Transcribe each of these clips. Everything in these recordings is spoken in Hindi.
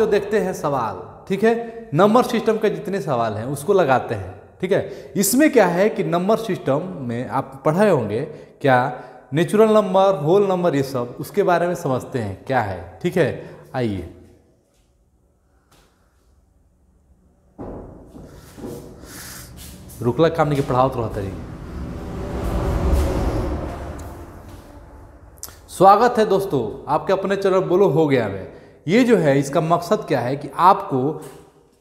बच्चों देखते हैं सवाल, ठीक है, नंबर सिस्टम के जितने सवाल हैं उसको लगाते हैं, ठीक है। इसमें क्या है कि नंबर सिस्टम में आप पढ़े होंगे क्या, नेचुरल नंबर, होल नंबर, ये सब उसके बारे में समझते हैं क्या है, ठीक है। आइए रुकला काम नहीं कि पढ़ाओ तो रहता जी। स्वागत है दोस्तों आपके अपने चैनल बोलो हो गया में। ये जो है इसका मकसद क्या है कि आपको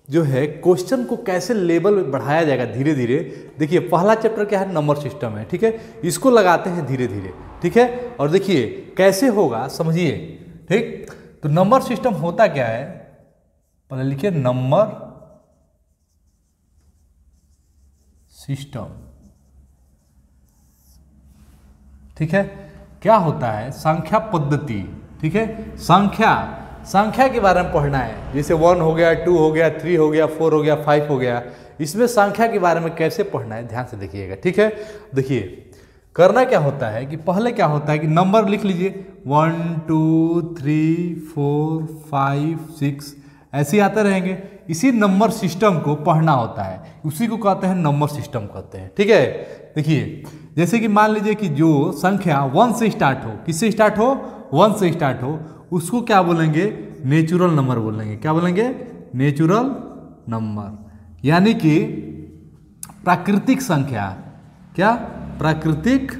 जो है क्वेश्चन को कैसे लेवल में बढ़ाया जाएगा धीरे धीरे। देखिए पहला चैप्टर क्या है, नंबर सिस्टम है, ठीक है, इसको लगाते हैं धीरे धीरे, ठीक है। और देखिए कैसे होगा समझिए, ठीक। तो नंबर सिस्टम होता क्या है, पहले लिखिए नंबर सिस्टम, ठीक है। क्या होता है, संख्या पद्धति, ठीक है। संख्या के बारे में पढ़ना है, जैसे 1 हो गया, 2 हो गया, 3 हो गया, 4 हो गया, 5 हो गया, इसमें संख्या के बारे में कैसे पढ़ना है ध्यान से देखिएगा, ठीक है। देखिए करना क्या होता है कि पहले क्या होता है कि नंबर लिख लीजिए 1 2 3 4 5 6 ऐसे ही आते रहेंगे। इसी नंबर सिस्टम को पढ़ना होता है, उसी को कहते हैं नंबर सिस्टम कहते हैं, ठीक है। देखिए जैसे कि मान लीजिए कि जो संख्या 1 से स्टार्ट हो, किससे स्टार्ट हो, 1 से स्टार्ट हो, उसको क्या बोलेंगे, नेचुरल नंबर बोलेंगे। क्या बोलेंगे, नेचुरल नंबर, यानी कि प्राकृतिक संख्या। क्या, प्राकृतिक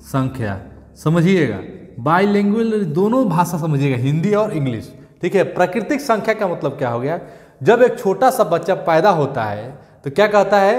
संख्या, समझिएगा, बाइलिंगुअल दोनों भाषा समझिएगा, हिंदी और इंग्लिश, ठीक है। प्राकृतिक संख्या का मतलब क्या हो गया, जब एक छोटा सा बच्चा पैदा होता है तो क्या कहता है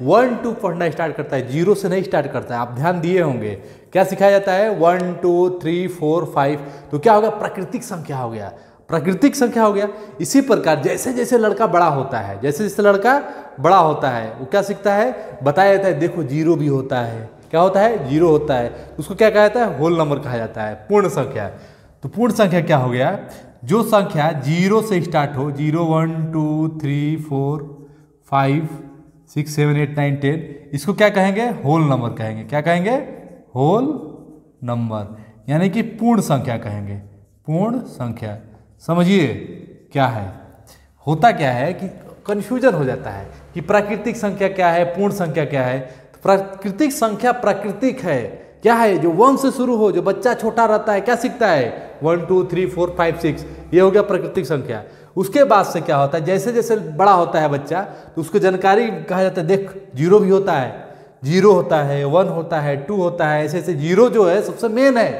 1 2 पढ़ना स्टार्ट करता है, 0 से नहीं स्टार्ट करता है। आप ध्यान दिए होंगे क्या सिखाया जाता है, 1 2 3 4 5, तो क्या हो गया, प्राकृतिक संख्या हो गया, प्राकृतिक संख्या हो गया। इसी प्रकार जैसे जैसे लड़का बड़ा होता है, जैसे जैसे लड़का बड़ा होता है वो क्या सीखता है, बताया जाता है देखो 0 भी होता है, क्या होता है, 0 होता है, उसको क्या कहा जाता है, होल नंबर कहा जाता है, पूर्ण संख्या। तो पूर्ण संख्या क्या हो गया, जो संख्या 0 से स्टार्ट हो, 0 1 2 3 4 5 6 7 8 9 10, इसको क्या कहेंगे, होल नंबर कहेंगे। क्या कहेंगे, होल नंबर, यानी कि पूर्ण संख्या कहेंगे, पूर्ण संख्या। समझिए क्या है, होता क्या है कि कंफ्यूजन हो जाता है कि प्राकृतिक संख्या क्या है, पूर्ण संख्या क्या है। तो प्राकृतिक संख्या प्राकृतिक है, क्या है, जो 1 से शुरू हो, जो बच्चा छोटा रहता है क्या सीखता है, 1 2 3 4 5 6, ये हो गया प्राकृतिक संख्या। उसके बाद से क्या होता है, जैसे जैसे बड़ा होता है बच्चा तो उसको जानकारी कहा जाता है, देख 0 भी होता है, 0 होता है, 1 होता है, 2 होता है, ऐसे ऐसे 0 जो है सबसे मेन है,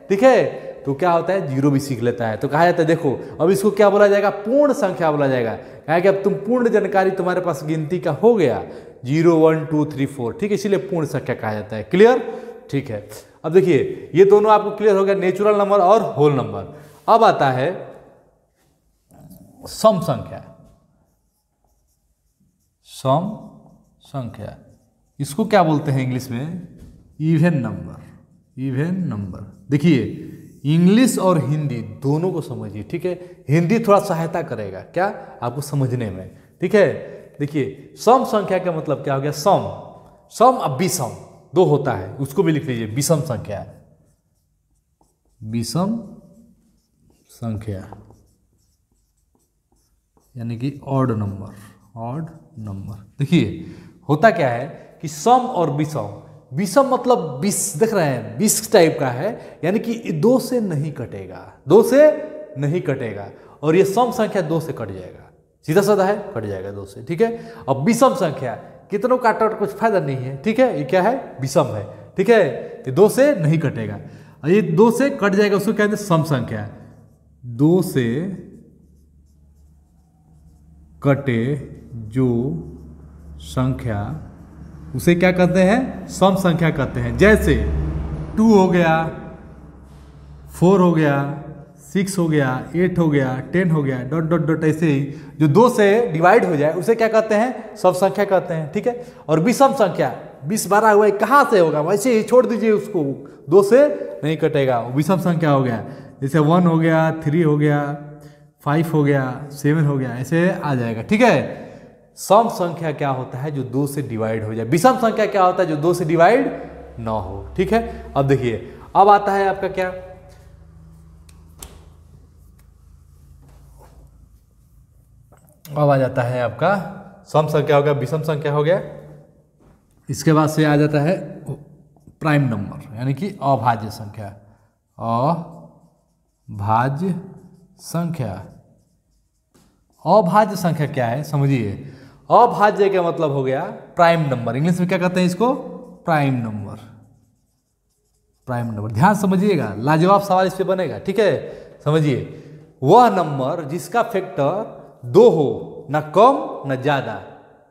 ठीक है। तो क्या होता है, 0 भी सीख लेता है, तो कहा जाता है देखो अब इसको क्या बोला जाएगा, पूर्ण संख्या बोला जाएगा। कहा कि अब तुम पूर्ण जानकारी तुम्हारे पास गिनती का हो गया, 0 1 2 3 4, ठीक है, इसीलिए पूर्ण संख्या कहा जाता है। क्लियर, ठीक है। अब देखिए ये दोनों आपको क्लियर हो गया, नेचुरल नंबर और होल नंबर। अब आता है सम संख्या, सम संख्या, इसको क्या बोलते हैं इंग्लिश में, इवन नंबर, इवन नंबर। देखिए इंग्लिश और हिंदी दोनों को समझिए, ठीक है। हिंदी थोड़ा सहायता करेगा क्या आपको समझने में, ठीक है। देखिए सम संख्या का मतलब क्या हो गया, सम अब विषम 2 होता है, उसको भी लिख लीजिए, विषम संख्या, विषम संख्या, यानी कि ऑड नंबर, ऑड नंबर। देखिए होता क्या है कि सम और विषम, विषम मतलब 20, देख रहे हैं 20 टाइप का है, यानी कि 2 से नहीं कटेगा, 2 से नहीं कटेगा, और ये सम संख्या 2 से कट जाएगा, सीधा साधा है, कट जाएगा 2 से, ठीक है। अब विषम संख्या कितनों काटा कुछ फायदा नहीं है, ठीक है, ये क्या है, विषम है, ठीक है, ये 2 से नहीं कटेगा, ये 2 से कट जाएगा, उसको कहते हैं सम संख्या। 2 से कटे जो संख्या उसे क्या कहते हैं, सम संख्या कहते हैं। जैसे 2 हो गया, 4 हो गया, 6 हो गया, 8 हो गया, 10 हो गया, डॉट डॉट डॉट, ऐसे ही जो 2 से डिवाइड हो जाए उसे क्या कहते हैं, सम संख्या कहते हैं, ठीक है। और विषम संख्या 20 12 हुआ कहाँ से होगा, वैसे ही छोड़ दीजिए उसको, 2 से नहीं कटेगा, विषम संख्या हो गया। जैसे 1 हो गया, 3 हो गया, 5 हो गया, 7 हो गया, ऐसे आ जाएगा, ठीक है। सम संख्या क्या होता है, जो 2 से डिवाइड हो जाए। विषम संख्या क्या होता है, जो 2 से डिवाइड ना हो, ठीक है। अब देखिए अब आता है आपका क्या, अब आ जाता है आपका सम संख्या हो गया, विषम संख्या हो गया। इसके बाद से आ जाता है प्राइम नंबर यानी कि अभाज्य संख्या। अभाज्य संख्या, अभाज्य संख्या क्या है समझिए। अभाज्य का मतलब हो गया प्राइम नंबर, इंग्लिश में क्या कहते हैं इसको, प्राइम नंबर। प्राइम नंबर ध्यान समझिएगा, लाजवाब सवाल इस पे बनेगा, ठीक है। समझिए, वह नंबर जिसका फैक्टर 2 हो, न कम न ज्यादा।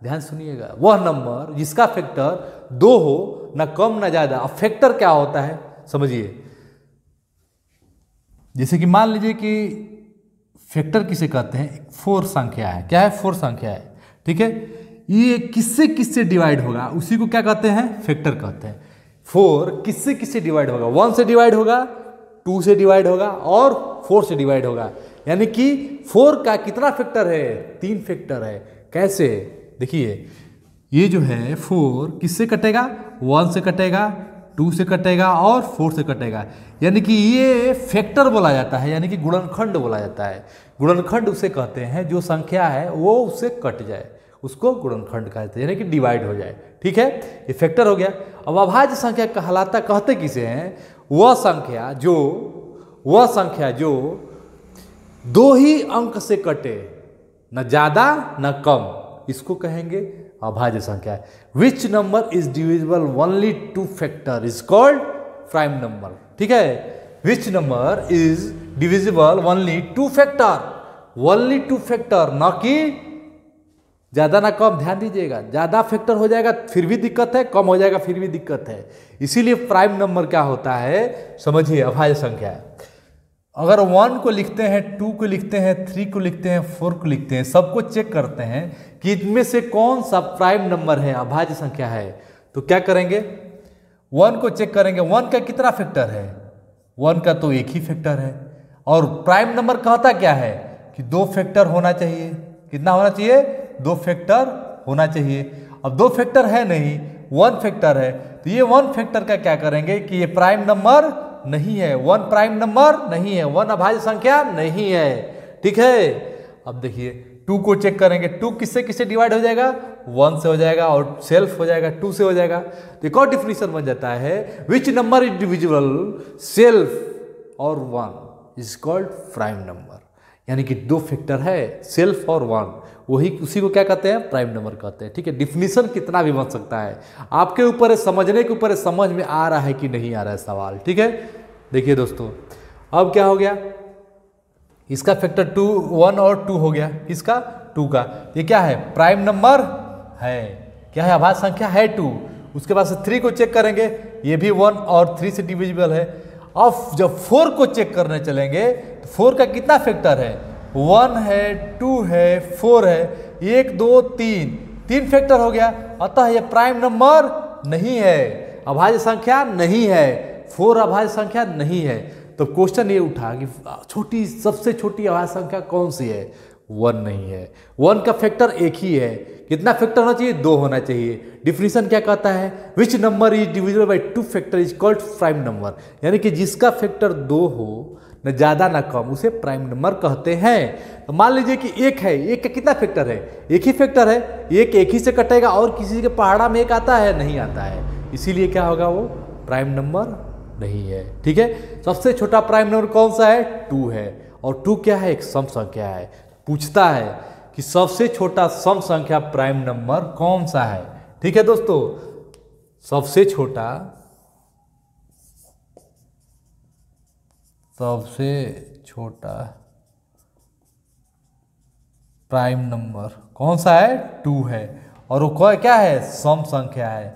ध्यान सुनिएगा, वह नंबर जिसका फैक्टर 2 हो, न कम न ज्यादा। अब फैक्टर क्या होता है समझिए, जैसे कि मान लीजिए कि फैक्टर किसे कहते हैं, 4 संख्या है। क्या है, 4 संख्या है, ठीक है। ये किससे किससे डिवाइड होगा उसी को क्या कहते हैं, फैक्टर कहते हैं। 4 किससे किससे डिवाइड होगा, 1 से डिवाइड होगा, 2 से डिवाइड होगा और 4 से डिवाइड होगा। यानी कि 4 का कितना फैक्टर है, 3 फैक्टर है। कैसे, देखिए ये जो है 4 किससे कटेगा, 1 से कटेगा, 2 से कटेगा और 4 से कटेगा। यानी कि ये फैक्टर बोला जाता है, यानी कि गुणनखंड बोला जाता है। गुणनखंड उसे कहते हैं जो संख्या है वो उससे कट जाए, उसको गुणनखंड कहते हैं, यानी कि डिवाइड हो जाए, ठीक है। ये फैक्टर हो गया। अब अभाज्य संख्या कहलाता, कहते किसे हैं, वह संख्या जो 2 ही अंक से कटे, न ज्यादा न कम, इसको कहेंगे अभाज्य संख्या। विच number is divisible only 2 factor is called prime number, ठीक है। विच number is divisible only 2 factor, only 2 factor, न कि ज्यादा ना कम। ध्यान दीजिएगा, ज्यादा फैक्टर हो जाएगा फिर भी दिक्कत है, कम हो जाएगा फिर भी दिक्कत है। इसीलिए प्राइम नंबर क्या होता है समझिए, अभाज्य संख्या है। अगर 1 को लिखते हैं, 2 को लिखते हैं, 3 को लिखते हैं, 4 को लिखते हैं, सबको चेक करते हैं कि इनमें से कौन सा प्राइम नंबर है, अभाज्य संख्या है, तो क्या करेंगे, 1 को चेक करेंगे। 1 का कितना फैक्टर है, 1 का तो एक ही फैक्टर है। और प्राइम नंबर कहता क्या है कि 2 फैक्टर होना चाहिए। कितना होना चाहिए, 2 फैक्टर होना चाहिए। अब 2 फैक्टर है नहीं, 1 फैक्टर है, तो ये 1 फैक्टर का क्या करेंगे कि ये प्राइम नंबर नहीं है, 1 प्राइम नंबर नहीं है, 1 अभाज्य संख्या नहीं है, ठीक है। अब देखिए 2 को चेक करेंगे, 2 किससे किससे डिवाइड हो जाएगा, 1 से हो जाएगा और सेल्फ हो जाएगा 2 से हो जाएगा। तो एक और डिफिनीशन बन जाता है, विच नंबर इज डिविजिबल सेल्फ और 1 इज कॉल्ड प्राइम नंबर। यानी कि 2 फैक्टर है, सेल्फ और 1, वही उसी को क्या कहते हैं, प्राइम नंबर कहते हैं, ठीक है। डिफिनीशन कितना भी बन सकता है, आपके ऊपर है, समझने के ऊपर है, समझ में आ रहा है कि नहीं आ रहा है सवाल, ठीक है। देखिए दोस्तों, अब क्या हो गया, इसका फैक्टर 2, 1 और 2 हो गया, किसका, 2 का। ये क्या है, प्राइम नंबर है, क्या है, अभाज्य संख्या है 2। उसके बाद से 3 को चेक करेंगे, ये भी 1 और 3 से डिविजिबल है। अब जब 4 को चेक करने चलेंगे तो 4 का कितना फैक्टर है, 1 है, 2 है, 4 है, 1 2 3 फैक्टर हो गया। अतः यह प्राइम नंबर नहीं है, अभाज्य संख्या नहीं है, 4 अभाज्य संख्या नहीं है। तो क्वेश्चन ये उठा कि सबसे छोटी अभाज्य संख्या कौन सी है, 1 नहीं है। 1 का फैक्टर एक ही है, कितना फैक्टर होना चाहिए, 2 होना चाहिए। डिफिनीशन क्या कहता है, विच number is divisible by 2 factor is called prime number. यानी कि जिसका फैक्टर 2 हो, न ज्यादा न कम, उसे प्राइम नंबर कहते हैं। तो मान लीजिए कि 1 है, 1 का कितना फैक्टर है, एक ही फैक्टर है, एक ही से कटेगा और किसी के पहाड़ा में 1 आता है, नहीं आता है, इसीलिए क्या होगा, वो प्राइम नंबर नहीं है, ठीक है। सबसे छोटा प्राइम नंबर कौन सा है, 2 है। और 2 क्या है, एक सम संख्या है। पूछता है कि सबसे छोटा सम संख्या प्राइम नंबर कौन सा है, ठीक है दोस्तों। सबसे छोटा प्राइम नंबर कौन सा है, 2 है। और वो क्या है, सम संख्या है।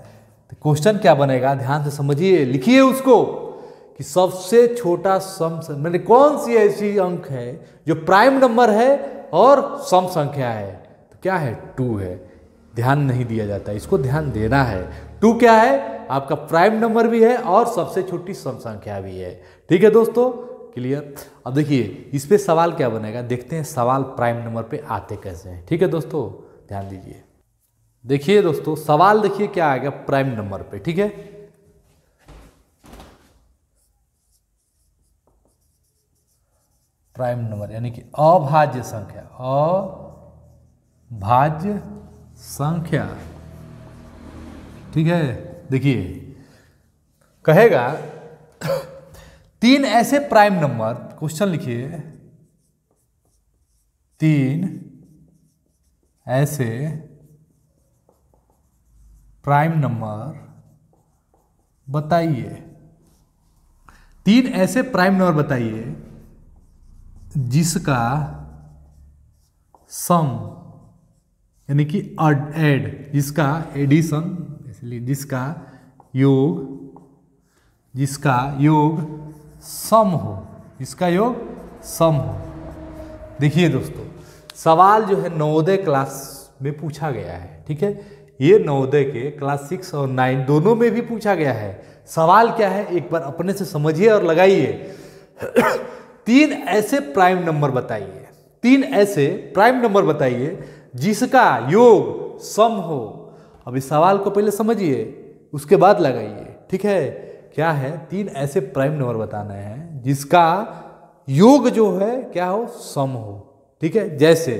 तो क्वेश्चन क्या बनेगा, ध्यान से समझिए, लिखिए उसको कि सबसे छोटा सम, मैंने कौन सी ऐसी अंक है जो प्राइम नंबर है और सम संख्या है, तो क्या है, 2 है। ध्यान नहीं दिया जाता, इसको ध्यान देना है। 2 क्या है, आपका प्राइम नंबर भी है और सबसे छोटी सम संख्या भी है, ठीक है दोस्तों, क्लियर। अब देखिए इस पे सवाल क्या बनेगा, देखते हैं सवाल प्राइम नंबर पे आते कैसे हैं, ठीक है दोस्तों, ध्यान दीजिए। देखिए दोस्तों, सवाल देखिए क्या आ गया प्राइम नंबर पे, ठीक है। प्राइम नंबर यानी कि अभाज्य संख्या, भाज्य संख्या। ठीक है, देखिए कहेगा 3 ऐसे प्राइम नंबर, क्वेश्चन लिखिए, 3 ऐसे प्राइम नंबर बताइए, 3 ऐसे प्राइम नंबर बताइए जिसका सम यानी कि ऐड, जिसका एडिशन, इसलिए जिसका योग सम हो, जिसका योग सम हो। देखिए दोस्तों, सवाल जो है नवोदय क्लास में पूछा गया है, ठीक है, ये नवोदय के क्लास 6 और 9 दोनों में भी पूछा गया है। सवाल क्या है एक बार अपने से समझिए और लगाइए। 3 ऐसे प्राइम नंबर बताइए, 3 ऐसे प्राइम नंबर बताइए जिसका योग सम हो। अब इस सवाल को पहले समझिए उसके बाद लगाइए, ठीक है। क्या है, 3 ऐसे प्राइम नंबर बताना है जिसका योग जो है क्या हो, सम हो। ठीक है, जैसे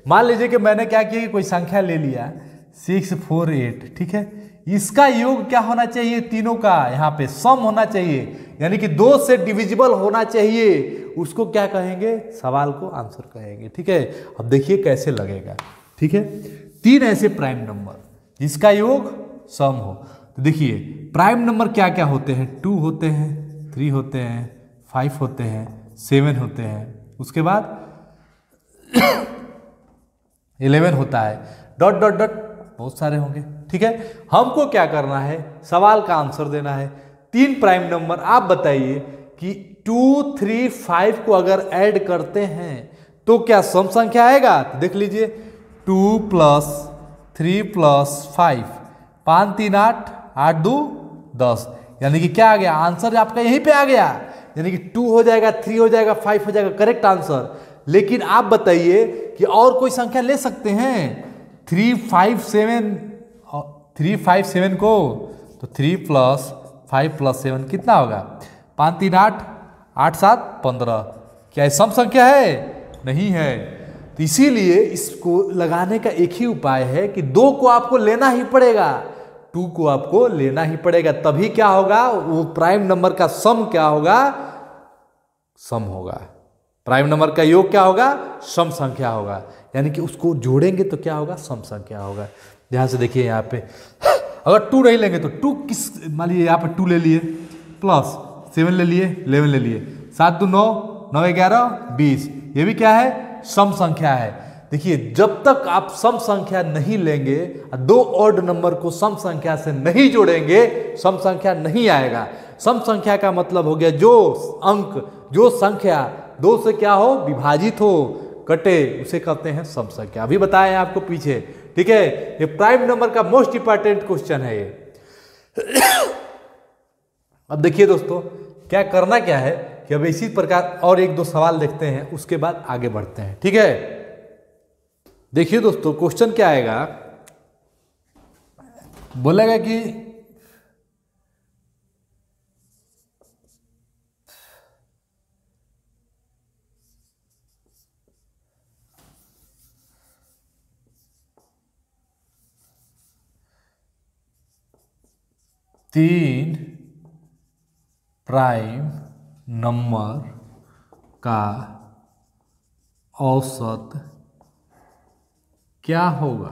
मान लीजिए कि मैंने क्या किया, कोई संख्या ले लिया 648, ठीक है, इसका योग क्या होना चाहिए, तीनों का यहाँ पे सम होना चाहिए, यानी कि 2 से डिविजिबल होना चाहिए। उसको क्या कहेंगे, सवाल को आंसर कहेंगे। ठीक है, अब देखिए कैसे लगेगा। ठीक है, 3 ऐसे प्राइम नंबर जिसका योग सम हो। तो देखिए प्राइम नंबर क्या क्या होते हैं, 2 होते हैं, 3 होते हैं, 5 होते हैं, 7 होते हैं, उसके बाद 11 होता है, डॉट डॉट डॉट बहुत सारे होंगे। ठीक है, हमको क्या करना है, सवाल का आंसर देना है। 3 प्राइम नंबर आप बताइए कि 2, 3, 5 को अगर ऐड करते हैं तो क्या सम संख्या आएगा। तो देख लीजिए 2 + 3 + 5, 5 3 8, 8 2 10, यानी कि क्या आ गया, आंसर आपका यहीं पे आ गया, यानी कि 2 हो जाएगा, 3 हो जाएगा, 5 हो जाएगा, करेक्ट आंसर। लेकिन आप बताइए कि और कोई संख्या ले सकते हैं 3 5 7 को, तो 3 + 5 + 7 कितना होगा, 5 3 8, 8 7 15। क्या ये सम संख्या है, नहीं है। तो इसीलिए इसको लगाने का एक ही उपाय है कि 2 को आपको लेना ही पड़ेगा, 2 को आपको लेना ही पड़ेगा, तभी क्या होगा, वो प्राइम नंबर का सम क्या होगा, सम होगा। प्राइम नंबर का योग क्या होगा, सम संख्या होगा, यानी कि उसको जोड़ेंगे तो क्या होगा, सम संख्या होगा। ध्यान से देखिए यहाँ पे अगर 2 नहीं लेंगे तो 2 किस, मान लीजिए यहाँ पे 2 ले लिए, प्लस 7 ले लिए, 11 ले लिए, 7 2 9, 9 11 20, ये भी क्या है, सम संख्या है। देखिए जब तक आप सम संख्या नहीं लेंगे, 2 ऑड नंबर को सम संख्या से नहीं जोड़ेंगे, सम संख्या नहीं आएगा। सम संख्या का मतलब हो गया जो अंक, जो संख्या 2 से क्या हो, विभाजित हो, कटे, उसे कहते हैं सम संख्या। अभी बताए हैं आपको पीछे। ठीक है, ये प्राइम नंबर का मोस्ट इंपॉर्टेंट क्वेश्चन है ये। अब देखिए दोस्तों, क्या करना क्या है कि अब इसी प्रकार और 1-2 सवाल देखते हैं, उसके बाद आगे बढ़ते हैं। ठीक है, देखिए दोस्तों क्वेश्चन क्या आएगा, बोलेगा कि तीन प्राइम नंबर का औसत क्या होगा।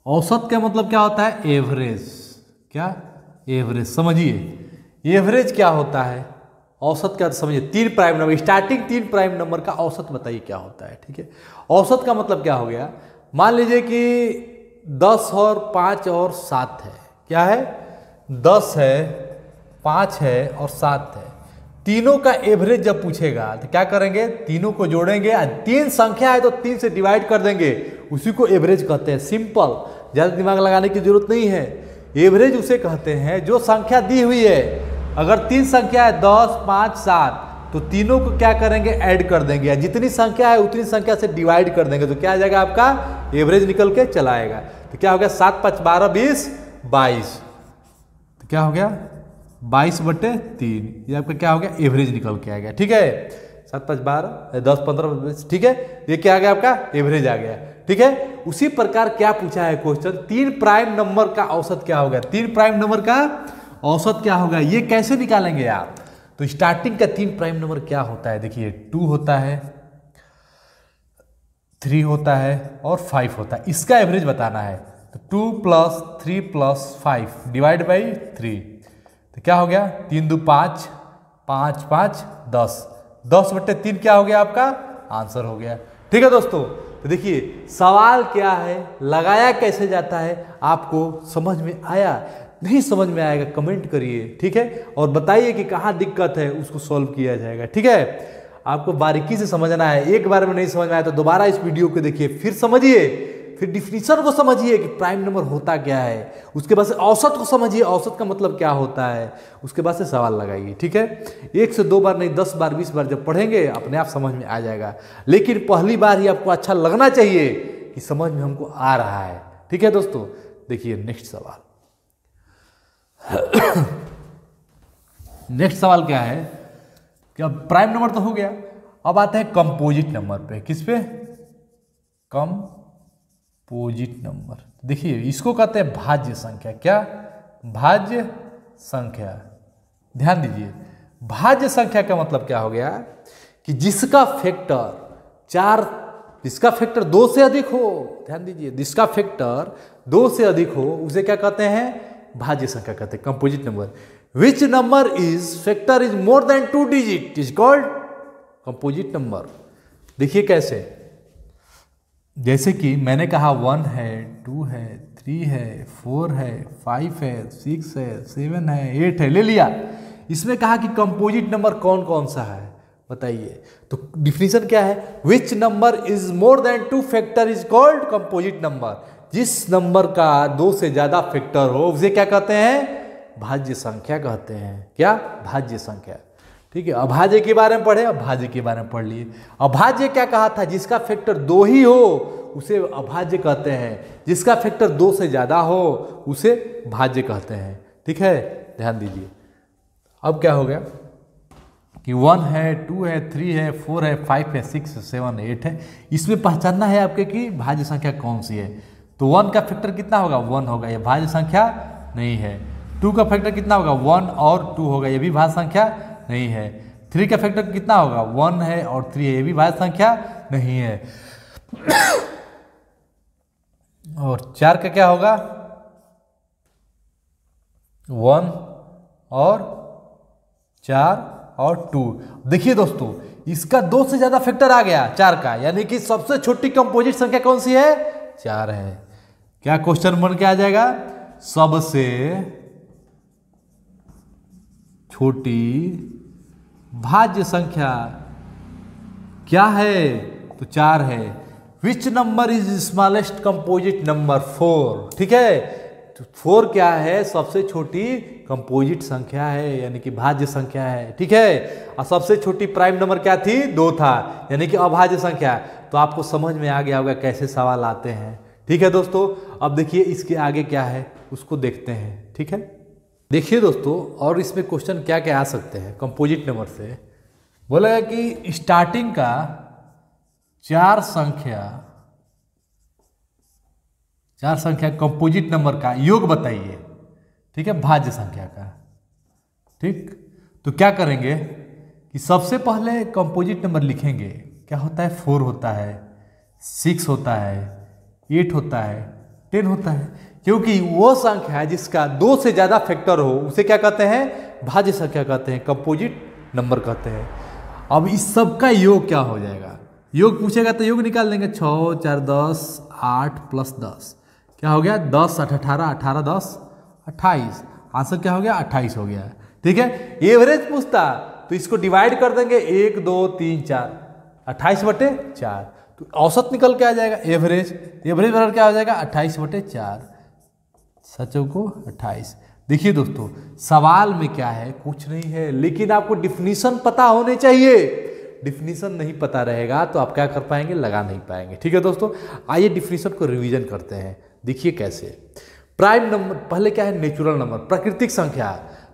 औसत का मतलब क्या होता है, एवरेज। क्या, एवरेज। समझिए एवरेज क्या होता है, औसत क्या, समझिए 3 prime number, starting 3 prime number का औसत बताइए क्या होता है। ठीक है, औसत का मतलब क्या हो गया, मान लीजिए कि 10 और 5 और 7 है, क्या है, 10 है, 5 है और 7 है, तीनों का एवरेज जब पूछेगा तो क्या करेंगे, तीनों को जोड़ेंगे, 3 संख्या है तो 3 से डिवाइड कर देंगे, उसी को एवरेज कहते हैं। सिंपल, ज़्यादा दिमाग लगाने की जरूरत नहीं है। एवरेज उसे कहते हैं जो संख्या दी हुई है, अगर 3 संख्या है 10 5 7, तो तीनों को क्या करेंगे, ऐड कर देंगे, या जितनी संख्या है उतनी संख्या से डिवाइड कर देंगे, तो क्या आ जाएगा, आपका एवरेज निकल के चला आएगा। तो क्या हो गया, 7 5 12 20 22, तो क्या हो गया 22/3, ये आपका क्या हो गया, एवरेज निकल के आ गया। ठीक है, 7 5 12, 10 15 20, ठीक है। ये क्या आ गया आपका एवरेज आ गया, ठीक है। उसी प्रकार क्या पूछा है क्वेश्चन, 3 प्राइम नंबर का औसत क्या होगा, 3 प्राइम नंबर का औसत क्या होगा, ये कैसे निकालेंगे आप। तो स्टार्टिंग का 3 प्राइम नंबर क्या होता है, देखिए 2 होता है, 3 होता है और 5 होता है, इसका एवरेज बताना है। तो 2 + 3 + 5 डिवाइड बाई 3, तो क्या हो गया 3 2 5, 5 5 10, 10/3 क्या हो गया आपका आंसर हो गया, ठीक है दोस्तों। तो देखिए सवाल क्या है, लगाया कैसे जाता है, आपको समझ में आया, नहीं समझ में आएगा कमेंट करिए, ठीक है, और बताइए कि कहाँ दिक्कत है, उसको सॉल्व किया जाएगा, ठीक है। आपको बारीकी से समझना है, एक बार में नहीं समझ में आया तो दोबारा इस वीडियो को देखिए, फिर समझिए, फिर डिफिनीशन को समझिए कि प्राइम नंबर होता क्या है, उसके बाद से औसत को समझिए, औसत का मतलब क्या होता है, उसके बाद से सवाल लगाइए, ठीक है। 1 से 2 बार नहीं 10 बार 20 बार जब पढ़ेंगे अपने आप समझ में आ जाएगा, लेकिन पहली बार ही आपको अच्छा लगना चाहिए कि समझ में हमको आ रहा है, ठीक है दोस्तों। देखिए नेक्स्ट सवाल नेक्स्ट सवाल क्या है कि अब प्राइम नंबर तो हो गया, अब आते हैं कंपोजिट नंबर पे, किस पे, कंपोजिट नंबर। देखिए इसको कहते हैं भाज्य संख्या, क्या भाज्य संख्या, ध्यान दीजिए। भाज्य संख्या का मतलब क्या हो गया कि जिसका फैक्टर 2 से अधिक हो, ध्यान दीजिए, जिसका फैक्टर 2 से अधिक हो उसे क्या कहते हैं, भाज्य संख्या कहते हैं, composite number. Which number is factor is more than 2 digit is called composite number. देखिए कैसे, जैसे कि मैंने कहा 1 है, 2 है, 3 है, 4 है, 5 है, 6 है, 7 है, 8 है, ले लिया। इसमें कहा कि कंपोजिट नंबर कौन कौन सा है बताइए, तो डिफिनीशन क्या है, विच number is more than 2 factor is called composite number. जिस नंबर का 2 से ज्यादा फैक्टर हो उसे क्या कहते हैं, भाज्य संख्या कहते हैं, क्या भाज्य संख्या, ठीक है। अभाज्य के बारे में पढ़े, अभाज्य के बारे में पढ़ लिए। अभाज्य क्या कहा था, जिसका फैक्टर 2 ही हो उसे अभाज्य कहते हैं, जिसका फैक्टर 2 से ज्यादा हो उसे भाज्य कहते हैं, ठीक है, ध्यान दीजिए। अब क्या हो गया कि 1 है, 2 है, 3 है, 4 है, 5 है, 6 है, 7 है, 8 है, इसमें पहचानना है आपके कि भाज्य संख्या कौन सी है। तो 1 का फैक्टर कितना होगा, 1 होगा, यह भाज्य संख्या नहीं है। 2 का फैक्टर कितना होगा, 1 और 2 होगा, यह भी भाज्य संख्या नहीं है। 3 का फैक्टर कितना होगा, 1 है और 3 है, यह भी भाज्य संख्या नहीं है। और 4 का क्या होगा, 1 और 4 और 2। देखिए दोस्तों इसका 2 से ज्यादा फैक्टर आ गया 4 का, यानी कि सबसे छोटी कंपोजिट संख्या कौन सी है, 4 है। क्या क्वेश्चन बन के आ जाएगा, सबसे छोटी भाज्य संख्या क्या है, तो 4 है। विच number is smallest composite number, 4, ठीक है। तो 4 क्या है, सबसे छोटी कंपोजिट संख्या है, यानी कि भाज्य संख्या है, ठीक है। और सबसे छोटी प्राइम नंबर क्या थी, 2 था, यानी कि अभाज्य संख्या। तो आपको समझ में आ गया होगा कैसे सवाल आते हैं, ठीक है दोस्तों। अब देखिए इसके आगे क्या है उसको देखते हैं, ठीक है। देखिए दोस्तों, और इसमें क्वेश्चन क्या क्या आ सकते हैं कंपोजिट नंबर से। बोला कि स्टार्टिंग का 4 संख्या कंपोजिट नंबर का योग बताइए, ठीक है, भाज्य संख्या का, ठीक। तो क्या करेंगे कि सबसे पहले कंपोजिट नंबर लिखेंगे, क्या होता है, 4 होता है, 6 होता है, 8 होता है, 10 होता है, क्योंकि वो संख्या है जिसका 2 से ज्यादा फैक्टर हो उसे क्या कहते हैं, भाज्य संख्या कहते हैं, कंपोजिट नंबर कहते हैं। अब इस सब का योग क्या हो जाएगा, योग पूछेगा तो योग निकाल देंगे, 6 4 10, 8 + 10 क्या हो गया, 10 8 18, 18 10 28, आंसर क्या हो गया, 28 हो गया, ठीक है। एवरेज पूछता तो इसको डिवाइड कर देंगे, 1 2 3 4, 28/4, तो औसत निकल के आ जाएगा, एवरेज बराबर क्या हो जाएगा, 28/4, सचों को 28। देखिए दोस्तों सवाल में क्या है, कुछ नहीं है, लेकिन आपको डिफिनीशन पता होने चाहिए। डिफिनीशन नहीं पता रहेगा तो आप क्या कर पाएंगे, लगा नहीं पाएंगे, ठीक है दोस्तों। आइए डिफिनीशन को रिवीजन करते हैं। देखिए कैसे, प्राइम नंबर पहले क्या है, नेचुरल नंबर, प्राकृतिक संख्या।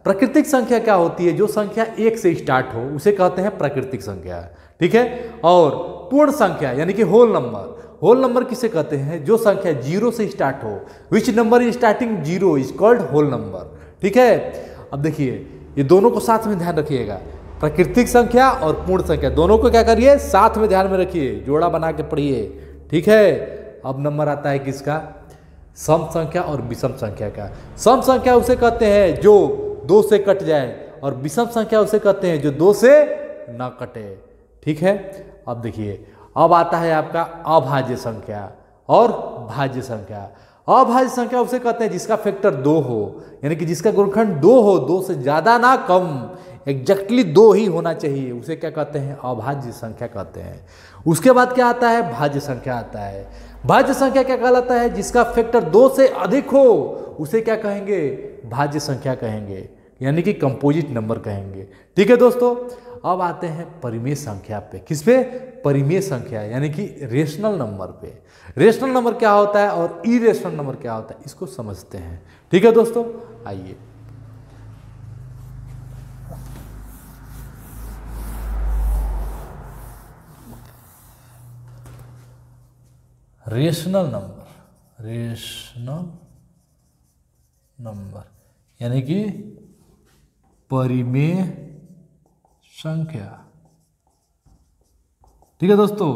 प्राकृतिक संख्या क्या होती है? जो संख्या 1 से स्टार्ट हो उसे कहते हैं प्राकृतिक संख्या, ठीक है। और पूर्ण संख्या यानी कि होल नंबर किसे कहते हैं? जो संख्या 0 से स्टार्ट हो, which number is starting 0 is called whole number, ठीक है। अब देखिए ये दोनों को साथ में ध्यान रखिएगा, प्राकृतिक संख्या और पूर्ण संख्या दोनों को क्या करिए? साथ में ध्यान में रखिए, जोड़ा बना के पढ़िए, ठीक है। अब नंबर आता है किसका? सम संख्या और विषम संख्या का। सम संख्या उसे कहते हैं जो 2 से कट जाए, और विषम संख्या उसे कहते हैं जो 2 से ना कटे, ठीक है। अब देखिए अब आता है आपका अभाज्य संख्या और भाज्य संख्या। अभाज्य संख्या उसे कहते हैं जिसका फैक्टर 2 हो, यानी कि जिसका गुणनखंड 2 हो, 2 से ज़्यादा ना कम, एग्जैक्टली 2 ही होना चाहिए, उसे क्या कहते हैं? अभाज्य संख्या कहते हैं। उसके बाद क्या आता है? भाज्य संख्या आता है। भाज्य संख्या क्या कहलाता है? जिसका फैक्टर 2 से अधिक हो उसे क्या कहेंगे? भाज्य संख्या कहेंगे, यानी कि कंपोजिट नंबर कहेंगे, ठीक है दोस्तों। अब आते हैं परिमेय संख्या पे। किस पे? परिमेय संख्या यानी कि रेशनल नंबर पे। रेशनल नंबर क्या होता है और इरेशनल नंबर क्या होता है, इसको समझते हैं, ठीक है दोस्तों। आइए रेशनल नंबर यानी कि परिमेय संख्या, ठीक है दोस्तों।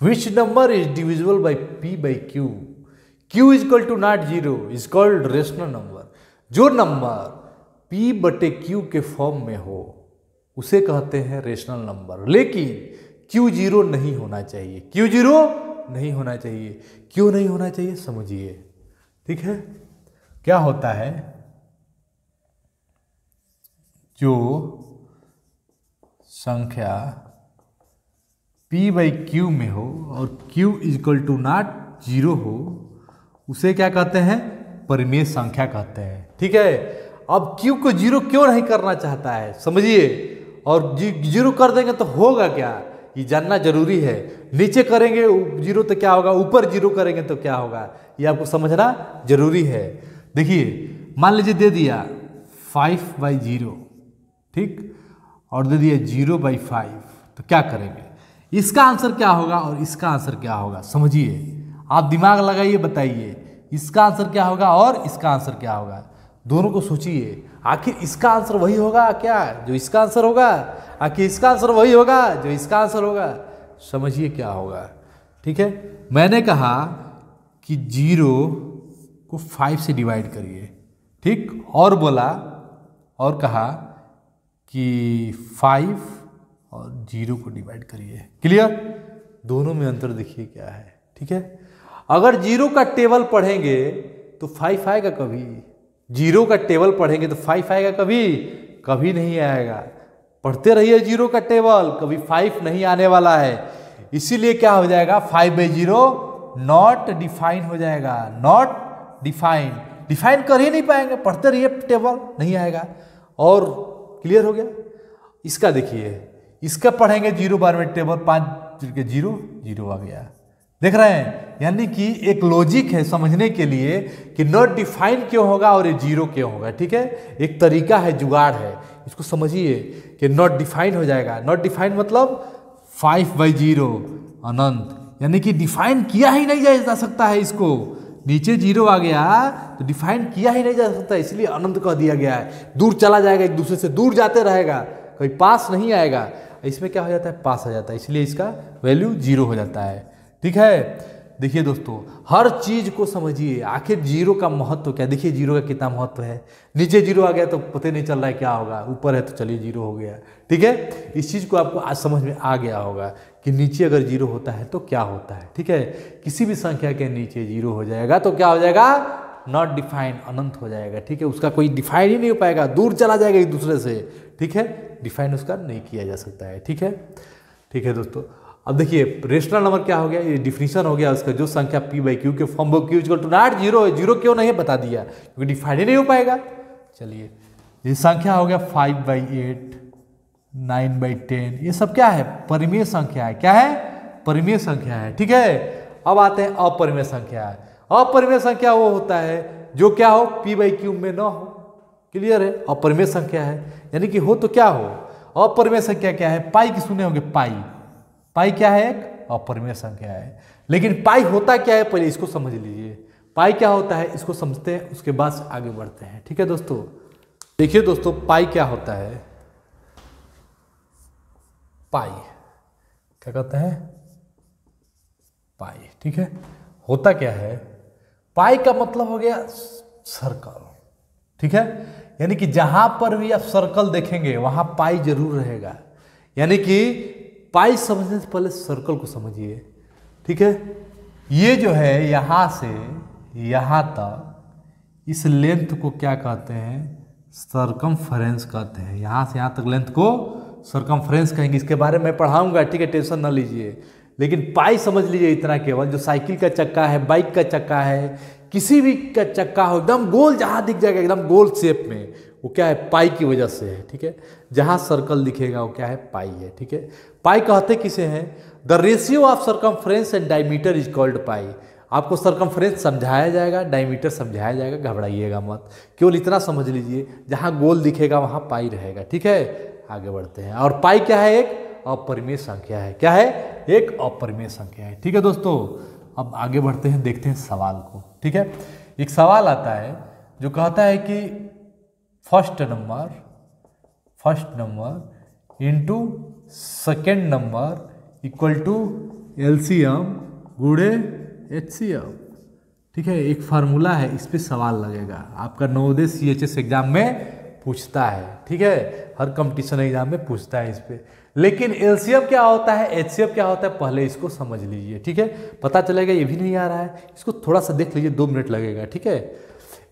Which number is divisible by P by Q, Q is equal to not 0 is called rational number. जो नंबर P बटे Q के फॉर्म में हो उसे कहते हैं रेशनल नंबर, लेकिन Q 0 नहीं होना चाहिए। Q 0 नहीं होना चाहिए। क्यों नहीं होना चाहिए समझिए, ठीक है। क्या होता है? जो संख्या P बाई Q में हो और Q is equal to not 0 हो उसे क्या कहते हैं? परिमेय संख्या कहते हैं, ठीक है। अब Q को 0 क्यों नहीं करना चाहता है समझिए, और 0 कर देंगे तो होगा क्या, ये जानना जरूरी है। नीचे करेंगे 0 तो क्या होगा, ऊपर 0 करेंगे तो क्या होगा, ये आपको समझना जरूरी है। देखिए मान लीजिए दे दिया 5/0, ठीक, और दे दिया 0/5, तो क्या करेंगे? इसका आंसर क्या होगा और इसका आंसर क्या होगा समझिए, आप दिमाग लगाइए, बताइए इसका आंसर क्या होगा और इसका आंसर क्या होगा। दोनों को सोचिए, आखिर इसका आंसर वही होगा क्या जो इसका आंसर होगा? आखिर इसका आंसर वही होगा जो इसका आंसर होगा? समझिए क्या होगा, ठीक है। मैंने कहा कि 0 को 5 से डिवाइड करिए, ठीक, और बोला और कहा कि 5 और 0 को डिवाइड करिए। क्लियर? दोनों में अंतर देखिए क्या है, ठीक है। अगर 0 का टेबल पढ़ेंगे तो 5 आएगा कभी? 0 का टेबल पढ़ेंगे तो 5 आएगा कभी? कभी नहीं आएगा। पढ़ते रहिए 0 का टेबल, कभी 5 नहीं आने वाला है। इसीलिए क्या हो जाएगा? 5/0 नॉट डिफाइन हो जाएगा, नॉट डिफाइन, डिफाइन कर ही नहीं पाएंगे, पढ़ते रहिए टेबल, नहीं आएगा। और क्लियर हो गया? इसका देखिए, इसका पढ़ेंगे 0 बार में टेबल, 5 के 0 0 आ गया, देख रहे हैं। यानी कि एक लॉजिक है समझने के लिए कि नॉट डिफाइन क्यों होगा और ये 0 क्यों होगा, ठीक है। एक तरीका है, जुगाड़ है, इसको समझिए कि नॉट डिफाइन हो जाएगा। नॉट डिफाइन मतलब 5/0 अनंत, यानी कि डिफाइन किया ही नहीं जा सकता है इसको। नीचे 0 आ गया तो डिफाइन किया ही नहीं जा सकता, इसलिए अनंत कह दिया गया है। दूर चला जाएगा, एक दूसरे से दूर जाते रहेगा, कभी पास नहीं आएगा। इसमें क्या हो जाता है? पास आ जाता है, इसलिए इसका वैल्यू 0 हो जाता है, ठीक है। देखिए दोस्तों, हर चीज को समझिए, आखिर 0 का महत्व क्या? देखिए 0 का कितना महत्व है। नीचे 0 आ गया तो पता नहीं चल रहा है क्या होगा, ऊपर है तो चलिए 0 हो गया, ठीक है। इस चीज को आपको आज समझ में आ गया होगा कि नीचे अगर 0 होता है तो क्या होता है, ठीक है। किसी भी संख्या के नीचे 0 हो जाएगा तो क्या हो जाएगा? नॉट डिफाइन, अनंत हो जाएगा, ठीक है। उसका कोई डिफाइन ही नहीं हो पाएगा, दूर चला जाएगा एक दूसरे से, ठीक है। डिफाइन उसका नहीं किया जा सकता है, ठीक है, ठीक है दोस्तों। अब देखिए रेशनल नंबर क्या हो गया, ये डिफिनीशन हो गया उसका, जो संख्या P/Q के फॉर्म में Q इक्वल टू नॉट 0 है। 0 क्यों नहीं है बता दिया, क्योंकि डिफाइन ही नहीं हो पाएगा। चलिए ये संख्या हो गया 5/8, 9/10, ये सब क्या है? परिमेय संख्या है। क्या है? परिमेय संख्या है, ठीक है। अब आते हैं अपरिमेय संख्या। अपरिमेय संख्या वो होता है जो क्या हो, p/q में ना हो। क्लियर है, अपरिमेय संख्या है, यानी कि हो तो क्या हो, अपरिमेय संख्या क्या है, पाई की सुने होंगे, पाई क्या है, एक अपरिमेय संख्या है। लेकिन पाई होता क्या है, पहले इसको समझ लीजिए, पाई क्या होता है इसको समझते हैं, उसके बाद आगे बढ़ते हैं। ठीक है दोस्तों, देखिए दोस्तों, पाई क्या होता है, पाई क्या कहते हैं, पाई। ठीक है, होता क्या है, पाई का मतलब हो गया सर्कल। ठीक है, यानी कि जहां पर भी आप सर्कल देखेंगे वहां पाई जरूर रहेगा, यानी कि पाई समझने से पहले सर्कल को समझिए। ठीक है, ये जो है यहां से यहां तक इस लेंथ को क्या कहते हैं, सर्कमफरेंस कहते हैं। यहां से यहां तक लेंथ को सर्कमफरेंस कहेंगे, इसके बारे में पढ़ाऊंगा। ठीक है, टेंशन ना लीजिए, लेकिन पाई समझ लीजिए इतना केवल, जो साइकिल का चक्का है, बाइक का चक्का है, किसी भी का चक्का हो, एकदम गोल जहां दिख जाएगा एकदम गोल शेप में, वो क्या है, पाई की वजह से है। ठीक है, जहां सर्कल दिखेगा वो क्या है, पाई है। ठीक है, पाई कहते किसे हैं, the ratio of circumference and diameter is called pi. आपको सर्कमफ्रेंस समझाया जाएगा, डायमीटर समझाया जाएगा, घबराइएगा मत, केवल इतना समझ लीजिए, जहां गोल दिखेगा वहां पाई रहेगा। ठीक है, आगे बढ़ते हैं। और पाई क्या है, एक अपरिमेय संख्या है। क्या है, एक अपरिमेय संख्या है। ठीक है दोस्तों, अब आगे बढ़ते हैं, देखते हैं सवाल को। ठीक है, एक सवाल आता है जो कहता है कि first number into second number equal to LCM गुणे एचसीएफ। ठीक है, एक फार्मूला है, इस पे सवाल लगेगा, आपका नवोदय सीएचएस एग्जाम में पूछता है। ठीक है, हर कंपटीशन एग्जाम में पूछता है इस पे। लेकिन एलसीएम क्या होता है, एचसीएफ क्या होता है, पहले इसको समझ लीजिए। ठीक है, पता चलेगा, ये भी नहीं आ रहा है, इसको थोड़ा सा देख लीजिए, 2 मिनट लगेगा। ठीक है,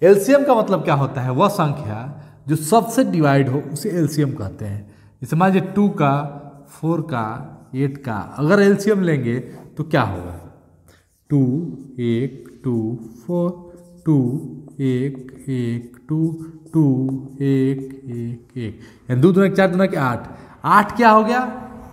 एलसीएम का मतलब क्या होता है, वह संख्या जो सबसे डिवाइड हो उसे एलसीएम कहते हैं। जैसे मान लीजिए 2 का, 4 का, 8 का अगर एलसीएम लेंगे तो क्या होगा, 2 1 2 4 2 1 1 2 2 1 1 1, यानी 2 दूना 4 दूना 8, 8 क्या हो गया,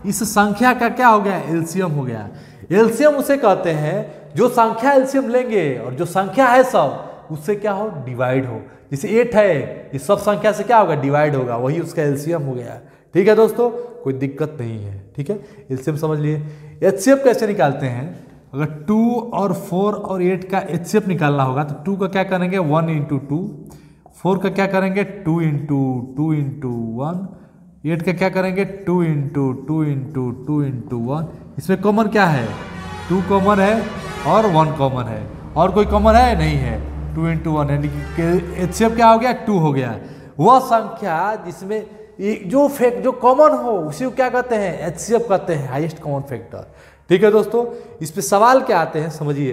इस संख्या का क्या हो गया, एलसीएम हो गया। एलसीएम उसे कहते हैं जो संख्या एलसीएम लेंगे और जो संख्या है सब उससे क्या हो, डिवाइड हो। जैसे 8 है, ये सब संख्या से क्या होगा, डिवाइड होगा, वही उसका एलसीएम हो गया। ठीक है दोस्तों, कोई दिक्कत नहीं है। ठीक है, एलसीएम समझ लिए। एचसीएफ कैसे निकालते हैं, अगर 2 और 4 और 8 का एचसीएफ निकालना होगा तो 2 का क्या करेंगे, 1 × 2, 4 का क्या करेंगे, 2 × 2 × 1, 8 का क्या करेंगे, 2 × 2 × 2 × 1। इसमें कॉमन क्या है, 2 कॉमन है और 1 कॉमन है, और कोई कॉमन है नहीं है, 2 × 1, यानी कि एचसीएफ क्या हो गया, 2 हो गया। वह संख्या जिसमें जो कॉमन हो उसी को क्या कहते हैं, एचसीएफ कहते हैं, हाईएस्ट कॉमन फैक्टर। ठीक है दोस्तों, इस पे सवाल क्या आते हैं समझिए।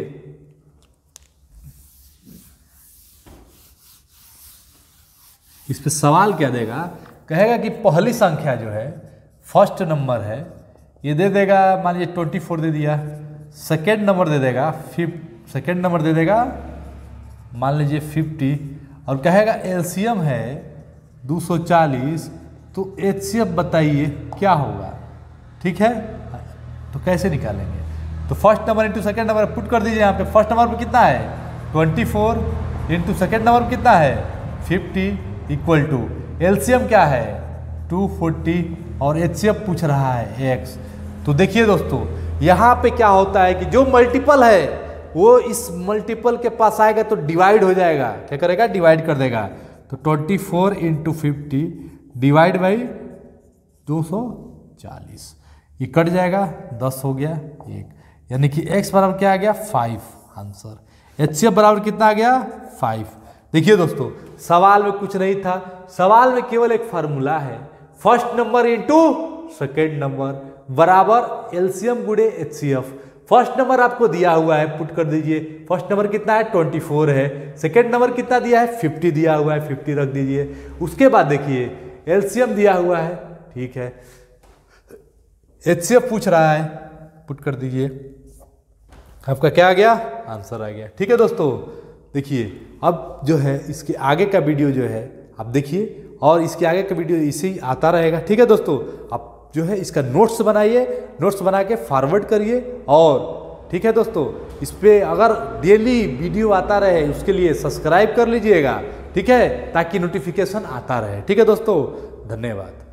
इस पे सवाल क्या देगा, कहेगा कि पहली संख्या जो है फर्स्ट नंबर है, ये दे देगा, मान लीजिए 24 दे दिया। सेकेंड नंबर दे देगा सेकेंड नंबर दे देगा मान लीजिए 50, और कहेगा एलसीएम है 240, तो एचसीएफ बताइए क्या होगा। ठीक है, तो कैसे निकालेंगे, तो first number into second number put कर दीजिए। यहाँ पे फर्स्ट नंबर पे कितना है 24 इंटू सेकेंड नंबर पे कितना है 50 इक्वल टू एलसीएम क्या है 240 और एचसीएफ पूछ रहा है x। तो देखिए दोस्तों, यहाँ पे क्या होता है कि जो मल्टीपल है वो इस मल्टीपल के पास आएगा तो डिवाइड हो जाएगा, क्या करेगा, डिवाइड कर देगा। तो 24 इंटू 50 डिवाइड बाई 240, ये कट जाएगा, 10 हो गया 1, यानी कि x बराबर क्या आ गया 5 आंसर। एचसीएफ बराबर कितना आ गया 5। देखिए दोस्तों, सवाल में कुछ नहीं था, सवाल में केवल एक फार्मूला है, first number into second number बराबर एलसीएम गुणे एचसीएफ। फर्स्ट नंबर आपको दिया हुआ है, पुट कर दीजिए। फर्स्ट नंबर कितना है 24 है, सेकेंड नंबर कितना दिया है 50 दिया हुआ है, 50 रख दीजिए। उसके बाद देखिए एलसीएम दिया हुआ है, ठीक है, एचसीएफ पूछ रहा है, पुट कर दीजिए, आपका क्या आ गया, आंसर आ गया। ठीक है दोस्तों, देखिए अब जो है इसके आगे का वीडियो जो है आप देखिए, और इसके आगे का वीडियो इसे ही आता रहेगा। ठीक है दोस्तों, आप जो है इसका नोट्स बनाइए, नोट्स बना के फॉरवर्ड करिए, और ठीक है दोस्तों, इस पर अगर डेली वीडियो आता रहे उसके लिए सब्सक्राइब कर लीजिएगा, ठीक है, ताकि नोटिफिकेशन आता रहे। ठीक है दोस्तों, धन्यवाद।